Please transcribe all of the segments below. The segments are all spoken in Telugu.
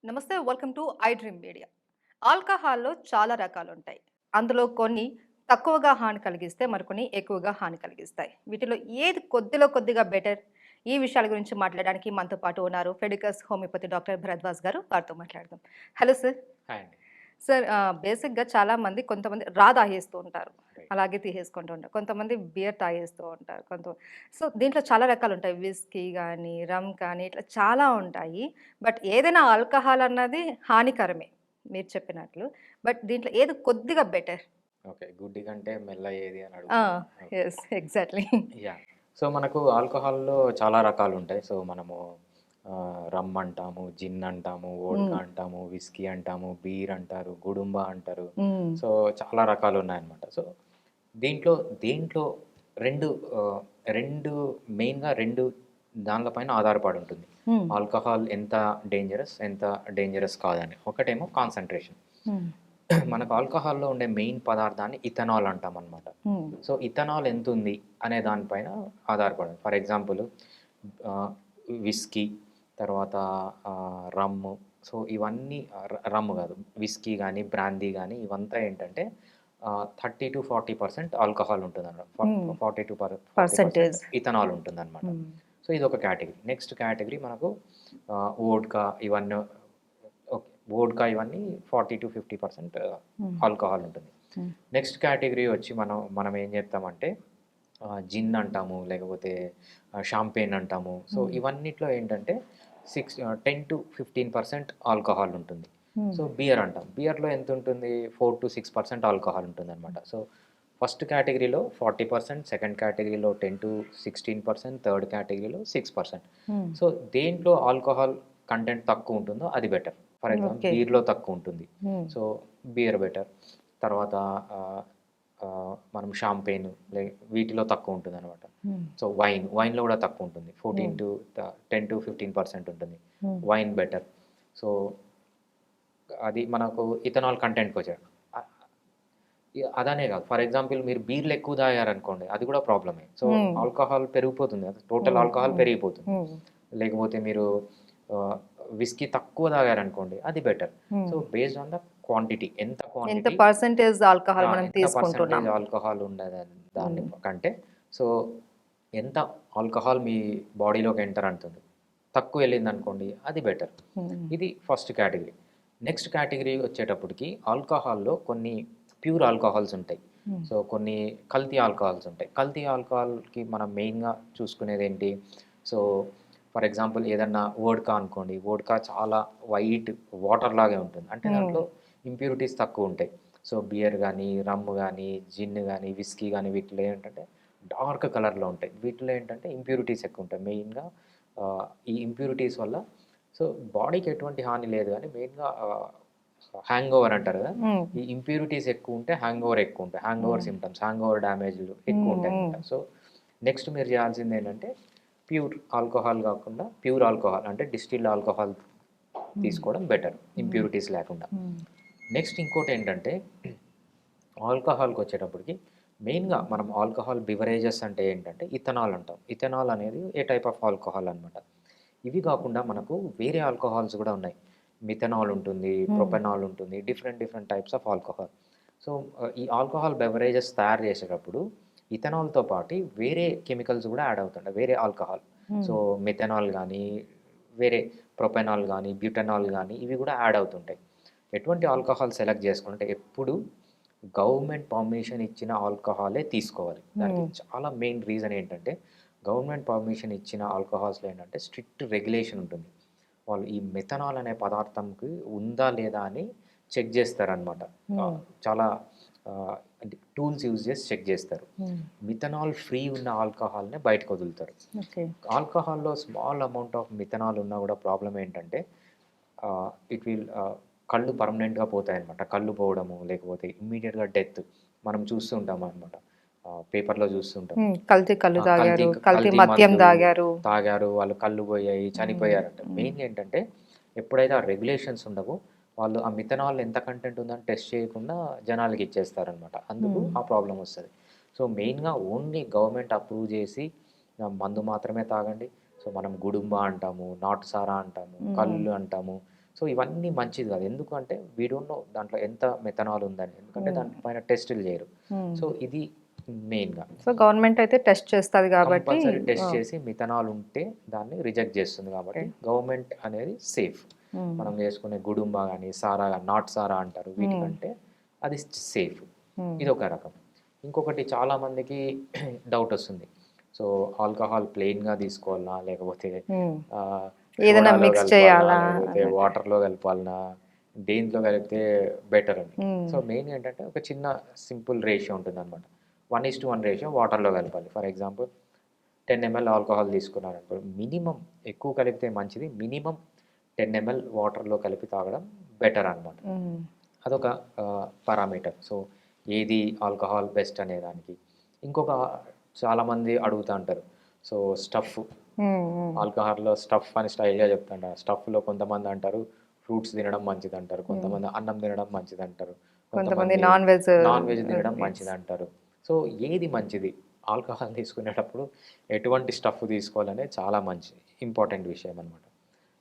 నమస్తే. Welcome to I Dream Media. ఆల్కహాల్‌లో చాలా రకాలుంటాయి. అందులో కొన్ని తక్కువగా హాని కలిగిస్తే, మరికొన్ని ఎక్కువగా హాని కలిగిస్తాయి. వీటిలో ఏది కొద్దిలో కొద్దిగా బెటర్? ఈ విషయాల గురించి మాట్లాడడానికి మనతో పాటు ఉన్నారు ఫెడికస్ హోమియోపతి డాక్టర్ భరద్వాజ్ గారు. వారితో మాట్లాడదాం. Hello sir. హాయ్ అండి. సార్ బేసిక్‌గా చాలామంది కొంతమంది తాగేస్తూ ఉంటారు. రైట్. అలాగే తీసేసుకుంటూ ఉంటారు. కొంతమంది బియర్ తాగేస్తూ ఉంటారు. సో, దీంట్లో చాలా రకాలుంటాయి. విస్కీ గానీ, రమ్ కానీ ఇట్లా చాలా ఉంటాయి. బట్ ఏదైనా ఆల్కహాల్ అన్నది హానికరమే మీరు చెప్పినట్లు. బట్ దీంట్లో ఏది కొద్దిగా బెటర్? ఓకే. గుడ్డి కంటే మెల్ల ఏది అని ఆ! అడుగుతున్నారు. Okay. Yes. Exactly. Yeah! So, మనకు ఆల్కహాల్‌లో చాలా రకాలుంటాయి. సో, మనము రమ్ అంటాము, జిన్ అంటాము, వోడ్కా హ్మ్. అంటాము, విస్కీ అంటాము, బీర్ అంటారు, గుడుంబా అంటారు. హ్మ్. సో, చాలా రకాలున్నాయన్నమాట. సో, దీంట్లో దేంట్లో 2 2 మెయిన్‌గా 2 దాన్ల పైన ఆధారపడి ఉంటుంది. హ్మ్. ఆల్కహాల్ ఎంత డేంజరస్, ఎంత డేంజరస్ కాదని. ఒకటేమో కాన్సంట్రేషన్. హ్మ్. మనకు ఆల్కహాల్‌లో ఉండే మెయిన్ పదార్థాన్ని ఇథనాల్ అంటామనమాట. హ్మ్. సో, ఇథనాల్ ఎంతుంది అనే దానిపైన ఆధారపడింది. ఫర్ ఎగ్జాంపుల్ ఆహ్, విస్కీ, తర్వాత రమ్ము. సో, ఇవన్నీ రమ్ కాదు. విస్కీ గానీ, బ్రాందీ గానీ ఇవంతా ఏంటంటే 30-40% ఆల్కహాల్ ఉంటుందన్నమాట. హ్మ్. 40% పర్సెంటేజ్. ఇథనాల్ ఉంటుందన్నమాట. హ్మ్. సో, ఇదొక కేటగిరీ. నెక్స్ట్ కేటగిరీ మనకు వోడ్కా ఇవన్నీ ఓకే. వోడ్కా ఇవన్నీ 40-50% హ్మ్. ఆల్కహాల్ ఉంటుంది. హ్మ్. నెక్స్ట్ కేటగిరీ వచ్చి మనం ఏం చెప్తామంటే జిన్ అంటాము, లేకపోతే షాంపెయిన్ అంటాము. సో, హ్మ్. ఇవన్నిట్లో ఏంటంటే 10-15% ఆల్కహాల్ ఉంటుంది. హ్మ్. సో, బియర్ అంటాం. బియర్‌లో ఎంతుంటుంది? 4-6% ఆల్కహాల్ ఉంటుందనమాట. సో, ఫస్ట్ కేటగిరీలో 40%, సెకండ్ కేటగిరీలో 10-16%, థర్డ్ కేటగిరీలో 6%. హ్మ్. సో, దేంట్లో ఆల్కహాల్ కంటెంట్ తక్కువుంటుందో అది బెటర్. For example okay. బీర్‌లో తక్కువుంటుంది. హ్మ్. So, beer better. తర్వాత మనం షాంపెయిన్ వీటిలో తక్కువుంటుందనమాట. హ్మ్. సో, వైన్‌లో గూడా తక్కువుంటుంది. హ్మ్. 10-15% ఉంటుంది. హ్మ్. Wine better. సో, అది మనకు ఇథనాల్ కంటెంట్‌కొచ్చాడు. ఆహ్, అదనే గాదు. ఫర్ ఎగ్జాంపుల్ మీరు బీర్‌లు ఎక్కువ తాగారనుకోండి అది గూడా ప్రాబ్లమే. సో, హ్మ్. ఆల్కహాల్ పెరిగిపోతుంది కదా! టోటల్ హ్మ్. ఆల్కహాల్ హ్మ్. పెరిగిపోతుంది. హ్మ్. లేకపోతే మీరు ఆహ్, విస్కీ తక్కువ తాగారనుకోండి అది బెటర్. సో, హ్మ్. బేస్డ్ ఆన్ ద క్వాంటిటీ ఎంత ఎంత క్వాంటిటీ పర్సెంటేజ్ ఆల్కహాల్ మనం ఎంత పర్సెంటేజ్ తీసుకుంటున్నాం. ఆల్కహాల్ ఉండదని దాన్ని హ్మ్. కంటే, సో, ఎంత ఆల్కహాల్ మీ బాడీలోకి ఎంటర్ అవుతుంది. తక్కువ వెళ్ళిందనుకోండి అది బెటర్. హ్మ్. ఇది ఫస్ట్ కేటగిరీ. నెక్స్ట్ కేటగిరీ వచ్చేటప్పటికి ఆల్కహాల్‌లో కొన్ని ప్యూర్ ఆల్కహాల్స్ ఉంటాయి. హ్మ్. సో, కొన్ని కల్తీ ఆల్కహాల్స్ ఉంటాయి. కల్తీ ఆల్కహాల్‌కి మనం మెయిన్‌గా చూసుకునేదేంటి? సో, ఫర్ ఎగ్జాంపుల్ ఏదన్నా వోడ్కా అనుకోండి. వోడ్కా చాలా వైట్ వాటర్ లాగే ఉంటుంది. అంటే హ్మ్. దాంట్లో ఇంప్యూరిటీస్ తక్కువుంటాయి. సో, బియర్ గానీ, రమ్ గానీ, జిన్ గానీ, విస్కీ గానీ వీటిలో ఏంటంటే డార్క్ కలర్‌లో ఉంటాయి. వీటిలో ఏంటంటే ఇంప్యూరిటీస్ ఎక్కువుంటాయి. మెయిన్‌గా ఈ ఇంప్యూరిటీస్ వల్ల సో, బాడీకి ఎటువంటి హాని లేదు గానీ మెయిన్‌గా హ్యాంగోవర్ అంటారు గదా! హ్మ్. ఈ ఇంప్యూరిటీస్ ఎక్కువుంటే హ్యాంగోవర్ ఎక్కువుంటాయి. హ్యాంగోవర్ హ్మ్. సింప్టమ్స్, హ్యాంగోవర్ డ్యామేజ్‌లు హ్మ్. హ్మ్. ఎక్కువుంటాయన్నమాట. సో, నెక్స్ట్ మీరు చేయాల్సిందేంటంటే ప్యూర్ ఆల్కహాల్ గాకుండా ప్యూర్ ఆల్కహాల్ అంటే డిస్టిల్డ్ ఆల్కహాల్ హ్మ్. తీసుకోవడం బెటర్. హ్మ్. ఇంప్యూరిటీస్ లేకుండా. హ్మ్. నెక్స్ట్ ఇంకోటేంటంటే ఆల్కహాల్‌కొచ్చేటప్పటికి మెయిన్‌గా మనం ఆల్కహాల్ బివరేజెస్ అంటే ఏంటంటే ఇథనాల్ అంటాం. ఇథనాల్ అనేది ఏ టైప్ ఆఫ్ ఆల్కహాల్ అనమాట. ఇవి కాకుండా మనకు వేరే ఆల్కహాల్స్ గూడా ఉన్నాయి. మిథనాల్ ఉంటుంది, హ్మ్. ప్రొపెనాల్ ఉంటుంది. Different different types of alcohol. So, ఈ ఆల్కహాల్ బెవరేజెస్ తయారు చేసేటప్పుడు ఇథనాల్‌తో పాటి వేరే కెమికల్స్ గూడా యాడ్ అవుతుంటాయి. వేరే ఆల్కహాల్. సో, హ్మ్. మిథనాల్ గానీ, వేరే ప్రొపెనాల్ గానీ, బ్యూటనాల్ గానీ ఇవి గూడా యాడ్ అవుతుంటాయి. ఎటువంటి ఆల్కహాల్ సెలెక్ట్ చేసుకుంటే ఎప్పుడు గవర్నమెంట్ పర్మిషన్ ఇచ్చిన ఆల్కహాలే తీసుకోవాలి. దానికి హ్మ్. చాలా మెయిన్ రీజన్ ఏంటంటే, గవర్నమెంట్ పర్మిషన్ ఇచ్చిన ఆల్కహాల్స్‌లో ఏంటంటే స్ట్రిక్ట్ రెగ్యులేషన్ ఉంటుంది. వాళ్ళు ఈ మెథనాల్ అనే పదార్థంకి ఉందా లేదా అని చెక్ జేస్తారనమాట. హ్మ్. చాలా అంటే టూల్స్ యూజ్ చేసి చెక్ జేస్తారు. హ్మ్. మిథనాల్ ఫ్రీ ఉన్న ఆల్కహాల్‌నే బయటకొదులుతారు. ఓకే. ఆల్కహాల్‌లో స్మాల్ అమౌంట్ ఆఫ్ మిథనాల్ ఉన్నా గూడా ప్రాబ్లమ్ ఏంటంటే ఇట్ విల్ కళ్ళు పర్మనెంట్‌గా పోతాయన్నమాట. కళ్ళు పోవడము, లేకపోతే ఇమ్మీడియేట్‌గా డెత్. మనం చూస్తూ ఉంటామనమాట. పేపర్‌లో చూస్తుంటాం. హ్మ్. కల్తీ కల్లు తాగారు. కల్తీ కల్తీ మద్యం మందు తాగారు. తాగారు, వాళ్ళు కళ్ళు పోయాయి, హ్మ్. చనిపోయారంట. హ్మ్. మెయిన్‌గా ఏంటంటే ఎప్పుడైతే ఆ రెగ్యులేషన్స్ ఉండవో, వాళ్ళు ఆ మిథనాల్ ఎంత కంటెంట్ ఉందని టెస్ట్ చేయకుండా జనాలకి ఇచ్చేస్తారనమాట. అందుకు హ్మ్. ఆ ప్రాబ్లమ్ వస్తది. సో, మెయిన్‌గా ఓన్లీ గవర్నమెంట్ అప్రూవ్ చేసి మందు మాత్రమే తాగండి. సో, మనం గుడుంబా అంటాము, నాటు సారా అంటాము, హ్మ్. కల్లు అంటాము. సో ఇవన్నీ మంచిది కాదు. ఎందుకంటే వీ డోంట్ నో దాంట్లో ఎంత మెథనాల్ ఉందని. ఎందుకంటే దానిపైన టెస్టులు చేయరు. సో ఇది మెయిన్‌గా. సో గవర్నమెంట్ అయితే టెస్ట్ చేస్తది కాబట్టి కంపల్సరీ టెస్ట్ చేసి మిథనాల్ ఉంటే దాన్ని రిజెక్ట్ చేస్తుంది కాబట్టి గవర్నమెంట్ అనేది సేఫ్. మనం చేసుకునే గుడుంబా గానీ, సారా గానీ, నాట్ సారా అంటారు. వీటికంటే అది సేఫ్. ఇదొక రకం. ఇంకొకటి చాలామందికి డౌట్ వస్తుంది. సో ఆల్కహాల్ ప్లెయిన్‌గా తీసుకోవాలనా? లేకపోతే ఏదైనా సోడాలో మిక్స్ కలపాలనా? చేయాలా లేకపోతే వాటర్‌లో కలపాలనా? దేంట్లో కలిపితే బెటర్ అని. సో మెయిన్ ఏంటంటే ఒక చిన్న సింపుల్ రేషియో ఉంటుందన్నమాట. 1:1 రేషియో వాటర్‌లో కలపాలి. ఫర్ ఎగ్జాంపుల్ 10 ఎంఎల్ ఆల్కహాల్ తీసుకున్నారనుకో, మినిమమ్ ఎక్కువ కలిపితే మంచిది. మినిమమ్ 10 ఎంఎల్ వాటర్‌లో కలిపి తాగడం బెటర్ అనమాట. అదొక పారామీటర్. సో ఏది ఆల్కహాల్ బెస్ట్ అనే దానికి. ఇంకొక చాలామంది అడుగుతా ఉంటారు. సో స్టఫ్ ఆల్కహాల్‌లో స్టఫ్ అని స్టైల్‌గా చెప్తుంటారు. స్టఫ్‌లో కొంతమంది అంటారు ఫ్రూట్స్ తినడం మంచిదంటారు. కొంతమంది అన్నం తినడం మంచిదంటారు. కొంతమంది కొంతమంది నాన్ వెజ్ తినడం yes. మంచిదంటారు. సో ఏది మంచిది? ఆల్కహాల్ తీసుకునేటప్పుడు ఎటువంటి స్టఫ్ తీసుకోవాలనేది చాలా ఇంపార్టెంట్ విషయం అనమాట.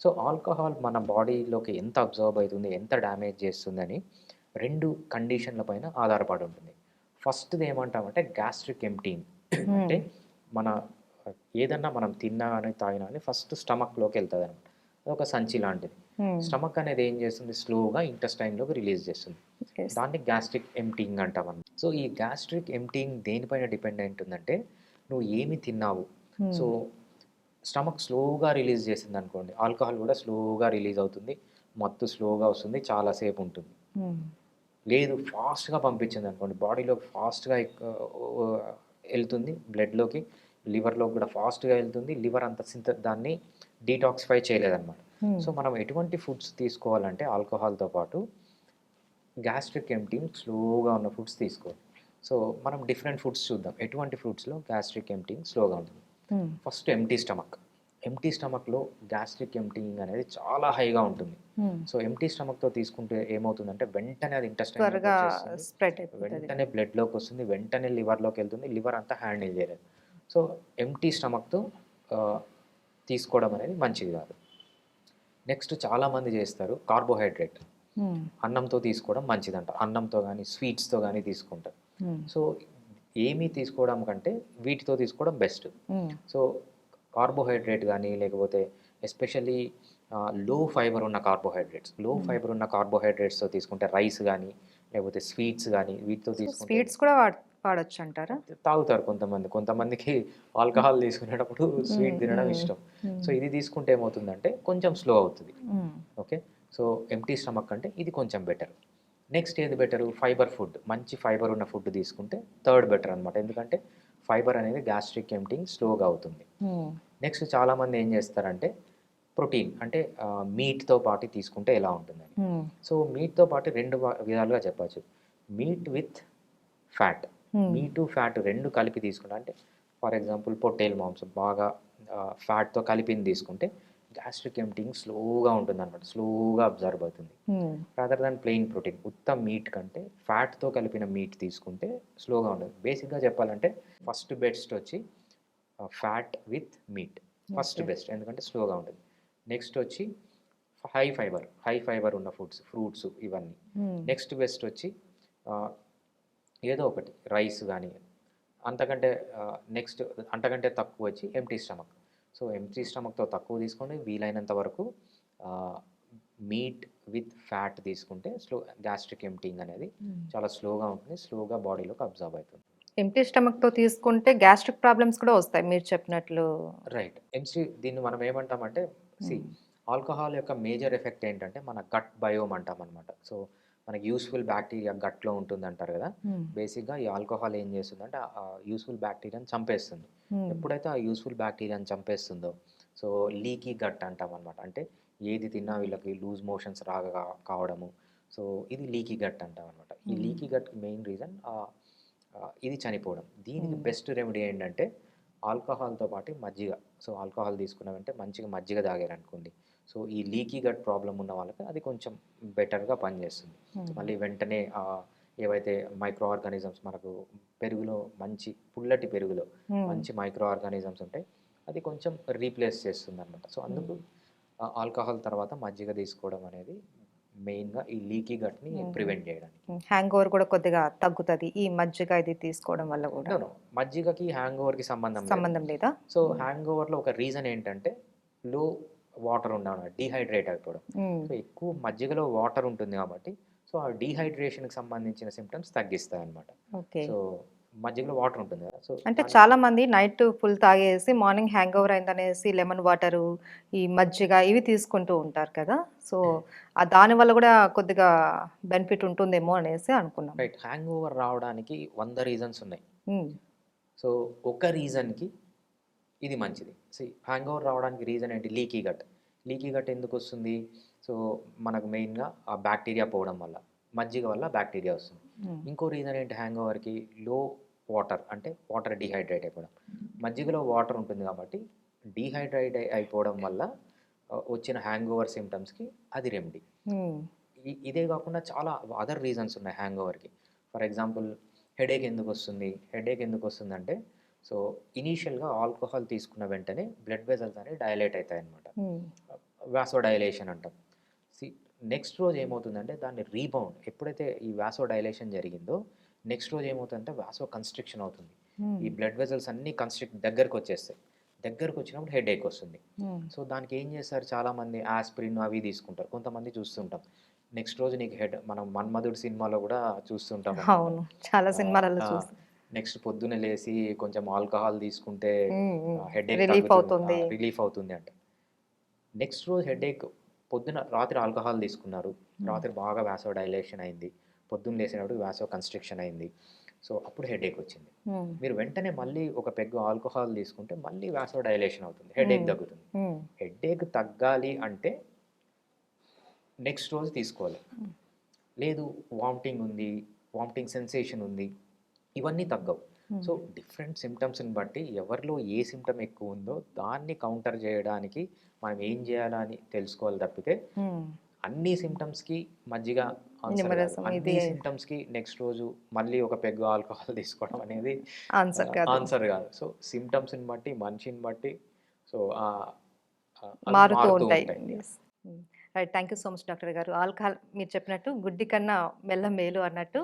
సో ఆల్కహాల్ మన బాడీలోకి ఎంత అబ్జర్వ్ అవుతుంది, ఎంత డ్యామేజ్ చేస్తుందని 2 కండిషన్ల పైన ఆధారపడి ఉంటుంది. ఫస్ట్‌ది ఏమంటామంటే గ్యాస్ట్రిక్ ఎంప్టీయింగ్. అంటే మన ఏదన్నా మనం తిన్నా గాని, తాగినా గాని ఫస్ట్ స్టమక్‌లోకి వెళ్తదనమాట. అదొక సంచి లాంటిది. స్టమక్ అనేది ఏం చేస్తుంది? స్లోగా ఇంటెస్టైన్‌లోకి రిలీజ్ చేస్తుంది. దాన్ని గ్యాస్ట్రిక్ ఎంప్టీయింగ్ అంటామన్నమాట. సో ఈ గ్యాస్ట్రిక్ ఎంప్టీయింగ్ దేనిపైన డిపెండెంట్ ఉందంటే నువ్వు ఏమి తిన్నావు. సో స్టమక్ స్లోగా రిలీజ్ చేసిందనుకోండి, ఆల్కహాల్ కూడా స్లోగా రిలీజ్ అవుతుంది. మత్తు స్లోగా వస్తుంది. చాలా సేపు ఉంటుంది. లేదు ఫాస్ట్‌గా పంపించిందనుకోండి, బాడీలోకి ఫాస్ట్‌గా ఎళ్తుంది. బ్లడ్‌లోకి, లివర్‌లోకి కూడా ఫాస్ట్‌గా ఎళ్తుంది. లివర్ అంత దాన్ని డీటాక్సిఫై చేయలేదనమాట. సో మనం ఎటువంటి ఫుడ్స్ తీసుకోవాలంటే ఆల్కహాల్‌తో పాటు గ్యాస్ట్రిక్ ఎంప్టీయింగ్ స్లోగా ఉన్న ఫుడ్స్ తీసుకోవాలి. సో మనం డిఫరెంట్ ఫుడ్స్ చూద్దాం. ఎటువంటి ఫుడ్స్‌లో గ్యాస్ట్రిక్ ఎంప్టీయింగ్ స్లోగా ఉంటుంది. First empty stomach. ఎంప్టీ స్టమక్‌లో గ్యాస్ట్రిక్ ఎంప్టీయింగ్ అనేది చాలా హైగా ఉంటుంది. సో ఎంప్టీ స్టమక్‌తో తీసుకుంటే ఏమవుతుందంటే వెంటనే అది ఇంటెస్టైన్‌లోకి త్వరగా వచ్చేస్తుంది. స్ప్రెడ్ అయిపోతుంది. వెంటనే బ్లడ్‌లోకి వస్తుంది. వెంటనే లివర్‌లోకి వెళ్తుంది. లివర్ అంతా హ్యాండిల్ చేయలేదు. సో ఎంప్టీ స్టమక్‌తో తీసుకోవడం అనేది మంచిది కాదు. నెక్స్ట్ చాలామంది చేస్తారు కార్బోహైడ్రేట్. అన్నంతో తీసుకోవడం మంచిదంట. అన్నంతో గానీ, స్వీట్స్‌తో గానీ తీసుకుంటారు. సో ఏమీ తీసుకోవడం కంటే వీటితో తీసుకోవడం బెస్ట్. సో కార్బోహైడ్రేట్ గానీ, లేకపోతే ఎస్పెషల్లీ లో ఫైబర్ ఉన్న కార్బోహైడ్రేట్స్‌తో తీసుకుంటే రైస్ గానీ, లేకపోతే స్వీట్స్ గానీ వీటితో తీసుకుంటే స్వీట్స్ కూడా వాడొచ్చు అంటారా? తాగుతారు కొంతమంది. కొంతమందికి ఆల్కహాల్ తీసుకునేటప్పుడు స్వీట్ తినడం ఇష్టం. సో ఇది తీసుకుంటే ఏమవుతుందంటే కొంచెం స్లో అవుతది. ఓకే. సో ఎంప్టీ స్టమక్ అంటే ఇది కొంచెం బెటర్. నెక్స్ట్ ఏది బెటరు? Fibre food. మంచి ఫైబర్ ఉన్న ఫుడ్ తీసుకుంటే థర్డ్ బెటర్ అనమాట. ఎందుకంటే ఫైబర్ అనేది గ్యాస్ట్రిక్ ఎంప్టీయింగ్ స్లోగా అవుతుంది. నెక్స్ట్ చాలామంది ఏం చేస్తారంటే ప్రోటీన్ అంటే మీట్‌తో పాటు తీసుకుంటే ఎలా ఉంటుందని. సో మీట్‌తో పాటు 2 విధాలుగా చెప్పొచ్చు. Meat with fat. Meat, fat 2 కలిపి తీసుకున్నా అంటే ఫర్ ఎగ్జాంపుల్ పొట్టేలు మాంసం బాగా ఫ్యాట్‌తో కలిపింది తీసుకుంటే గ్యాస్ట్రిక్ ఎంప్టీయింగ్ స్లోగా ఉంటుందన్నమాట. స్లోగా అబ్జర్వ్ అవుతుంది. Rather than plain protein. ఉత్త మీట్ కంటే ఫ్యాట్‌తో కలిపిన మీట్ తీసుకుంటే స్లోగా ఉండదు. బేసిక్‌గా చెప్పాలంటే ఫస్ట్ బెస్ట్ వచ్చి fat with meet. First best. ఎందుకంటే స్లోగా ఉంటుంది. నెక్స్ట్ వచ్చి హై ఫైబర్ ఉన్న ఫుడ్స్, ఫ్రూట్స్ ఇవన్నీ. నెక్స్ట్ బెస్ట్ వచ్చి ఏదో ఒకటి రైస్ గానీ, అంతకంటే నెక్స్ట్ అంతకంటే తక్కువ వచ్చి ఎంప్టీ స్టమక్. సో ఎంప్టీ స్టమక్‌తో తక్కువ తీసుకోండి. వీలైనంత వరకు మీట్ విత్ ఫ్యాట్ తీసుకుంటే గ్యాస్ట్రిక్ ఎంప్టీయింగ్ అనేది చాలా స్లోగా ఉంటుంది. స్లోగా బాడీలోకి అబ్జర్వ్ అవుతుంది. ఎంప్టీ స్టమక్‌తో తీసుకుంటే గ్యాస్ట్రిక్ ప్రాబ్లమ్స్ కూడా వస్తాయి మీరు చెప్పినట్లు. రైట్. దీన్ని మనం ఏమంటామంటే ఆల్కహాల్ యొక్క మేజర్ ఎఫెక్ట్ ఏంటంటే మన గట్ బయోమ్ అంటామనమాట. సో మనకి యూజ్‌ఫుల్ బ్యాక్టీరియా గట్‌లో ఉంటుందంటారు కదా! బేసిక్‌గా ఈ ఆల్కహాల్ ఏం చేస్తుందంటే యూజ్‌ఫుల్ బ్యాక్టీరియాని చంపేస్తుంది. ఎప్పుడైతే ఆ యూజ్‌ఫుల్ బ్యాక్టీరియాని చంపేస్తుందో సో లీకీ గట్ అంటామనమాట. అంటే ఏది తిన్నా వీళ్ళకి లూజ్ మోషన్స్ కావడము. సో ఇది లీకీ గట్ అంటామనమాట. ఈ లీకీ గట్‌కి మెయిన్ రీజన్ ఇది చనిపోవడం. దీనికి బెస్ట్ రెమెడీ ఏంటంటే ఆల్కహాల్‌తో పాటు మజ్జిగ. సో ఆల్కహాల్ తీసుకున్నామంటే మంచిగా మజ్జిగ తాగారనుకోండి. సో ఈ లీకీ గట్ ప్రాబ్లమ్ ఉన్న వాళ్ళకి అది కొంచెం బెటర్‌గా పనిచేస్తుంది. మళ్ళీ వెంటనే ఏవైతే మైక్రో ఆర్గానిజమ్స్ మనకు పెరుగులో మంచి పుల్లటి పెరుగులో మంచి మైక్రో ఆర్గానిజమ్స్ ఉంటాయి. అది కొంచెం రీప్లేస్ చేస్తుందనమాట. సో అందుకు ఆల్కహాల్ తర్వాత మజ్జిగ తీసుకోవడం అనేది మెయిన్‌గా ఈ లీకీ గట్‌ని ప్రివెంట్ చేయడానికి. హ్యాంగ్ ఓవర్ కూడా కొద్దిగా తగ్గుతది. ఈ మజ్జిగ ఇది తీసుకోవడం వల్ల గూడా. నో. మజ్జిగకి, హ్యాంగ్ ఓవర్‌కి సంబంధం లేదు. సంబంధం లేదా? సో, హ్యాంగ్ ఓవర్‌లో ఒక రీజన్ ఏంటంటే, లో వాటర్ ఉండడం, డీహైడ్రేట్ అయిపోవడం. హ్మ్. సో, ఎక్కువ మజ్జిగలో వాటర్ ఉంటుంది కాబట్టి, సో, ఆ డీహైడ్రేషన్‌కి సంబంధించిన సింప్టమ్స్ తగ్గిస్తాయన్నమాట. ఓకే. సో, మజ్జిగలో వాటర్ ఉంటుంది కదా! సో, అంటే చాలామంది నైట్ ఫుల్ తాగేసి మార్నింగ్ హ్యాంగ్ ఓవర్ అయిందనేసి లెమన్ వాటరు, ఈ మజ్జిగ ఇవి తీసుకుంటూ ఉంటారు కదా! సో, దానివల్ల గూడా కొద్దిగా బెనిఫిట్ ఉంటుందేమో అనేసి అనుకున్నాం. రైట్. హ్యాంగ్ ఓవర్ రావడానికి 100 రీజన్స్ ఉన్నాయి. హ్మ్. సో, ఒక రీజన్‌కి ఇది మంచిది. హ్యాంగ్ ఓవర్ రావడానికి రీజన్ ఏంటి? Leaky gut. లీకీ గట్ ఎందుకొస్తుంది? సో, మనకు మెయిన్‌గా ఆ బ్యాక్టీరియా పోవడం వల్ల. మజ్జిగ వల్ల బ్యాక్టీరియా వస్తుంది. హ్మ్. ఇంకో రీజన్ ఏంటి హ్యాంగ్ ఓవర్‌కి? లో వాటర్, అంటే వాటర్ డీహైడ్రేట్ అయిపోవడం. మజ్జిగలో వాటర్ ఉంటుంది కాబట్టి డీహైడ్రేట్ అయిపోవడం వల్ల వచ్చిన హ్యాంగ్ ఓవర్ సింప్టమ్స్‌కి అది రెమెడీ. హ్మ్. ఇదే కాకుండా చాలా అదర్ రీజన్స్ ఉన్నాయి హ్యాంగ్ ఓవర్‌కి. ఫర్ ఎగ్జాంపుల్ హెడేక్ ఎందుకొస్తుంది? హెడేక్ ఎందుకొస్తుందంటే, సో, ఇనీషియల్‌గా ఆల్కహాల్ తీసుకున్న వెంటనే బ్లడ్ వెసల్స్ అనేవి డైలేట్ అయితాయన్నమాట. హ్మ్. వాసో డైలేషన్ అంటాం. సి నెక్స్ట్ రోజు ఏమవుతుందంటే దాన్ని రీబౌండ్, ఎప్పుడైతే ఈ వాసో డైలేషన్ జరిగిందో నెక్స్ట్ రోజు ఏమవుతుందంటే వాసో కన్స్ట్రిక్షన్ అవుతుంది. హ్మ్. ఈ బ్లడ్ వెసల్స్ అన్నీ దగ్గరకొచ్చేస్తాయి. దగ్గరకొచ్చినప్పుడు హెడేక్ వస్తుంది. హ్మ్. సో, దానికి ఏం చేస్తారు చాలామంది యాస్పిరిన్ అవి తీసుకుంటారు. కొంతమంది చూస్తుంటాం. నెక్స్ట్ రోజు నీకు మనం 'మన్మధుడు' సినిమాలో కూడా చూస్తుంటాం అన్నమాట. అవును. చాలా సినిమాలలో ఆ! చూసాం. నెక్స్ట్ పొద్దున్నే లేసి కొంచెం ఆల్కహాల్ తీసుకుంటే హ్మ్. హ్మ్. హెడేక్ రిలీఫ్ తగ్గుతుంది. అవుతుంది. రిలీఫ్ అవుతుంది అంట. నెక్స్ట్ రోజు హెడేక్, రాత్రి ఆల్కహాల్ తీసుకున్నారు. రాత్రి బాగా వాసో డైలేషన్ అయింది. పొద్దున్న లేసినప్పుడు వాసో కన్స్ట్రిక్షన్ అయింది. సో, అప్పుడు హెడేక్ వచ్చింది. హ్మ్. మీరు వెంటనే మళ్ళీ ఒక పెగ్గు ఆల్కహాల్ తీసుకుంటే మళ్ళీ వాసో డైలేషన్ అవుతుంది. హెడేక్ హ్మ్. తగ్గుతుంది. హ్మ్. హెడేక్ తగ్గాలి అంటే నెక్స్ట్ రోజు తీసుకోవాలి. లేదు వామిటింగ్ ఉంది, వామిటింగ్ సెన్సేషన్ ఉంది, ఇవన్నీ తగ్గవు. హ్మ్. సో, డిఫరెంట్ సింప్టమ్స్‌ని బట్టి ఎవరిలో ఏ సింప్టమ్ ఎక్కువ ఉందో దాన్ని కౌంటర్ చేయడానికి మనం ఏం చేయాలా అని తెలుసుకోవాలి తప్పితే, హ్మ్. అన్ని సింప్టమ్స్‌కి మజ్జిగ ఆన్సర్ కాదు. నిమ్మరసం ఇది అన్ని సింప్టమ్స్‌కి నెక్స్ట్ రోజు మళ్ళీ ఒక పెగ్గు ఆల్కహాల్ తీసుకోవడం అనేది ఆన్సర్ కాదు. ఆన్సర్ కాదు. సో, సింప్టమ్స్‌ని బట్టి, మనిషిని బట్టి, సో, అవి మారుతూ మారుతూ ఉంటాయి. ఉంటాయి. యెస్. హ్మ్. Right. Thank you so much doctor గారు. ఆల్కహాల్ మీరు చెప్పినట్టు గుడ్డి కన్నా బెల్లం మేలు అన్నట్టు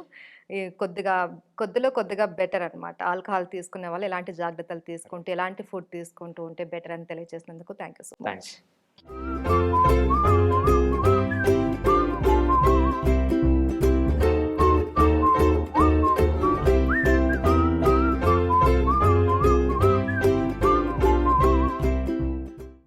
ఈ కొద్దిలో కొద్దిగా బెటర్ అన్నమాట. ఆల్కహాల్ తీసుకునే వాళ్ళు ఎలాంటి జాగ్రత్తలు తీసుకుంటూ, ఎలాంటి ఫుడ్ తీసుకుంటూ ఉంటే బెటర్ అని తెలియజేసినందుకు thank you so much. Thanks.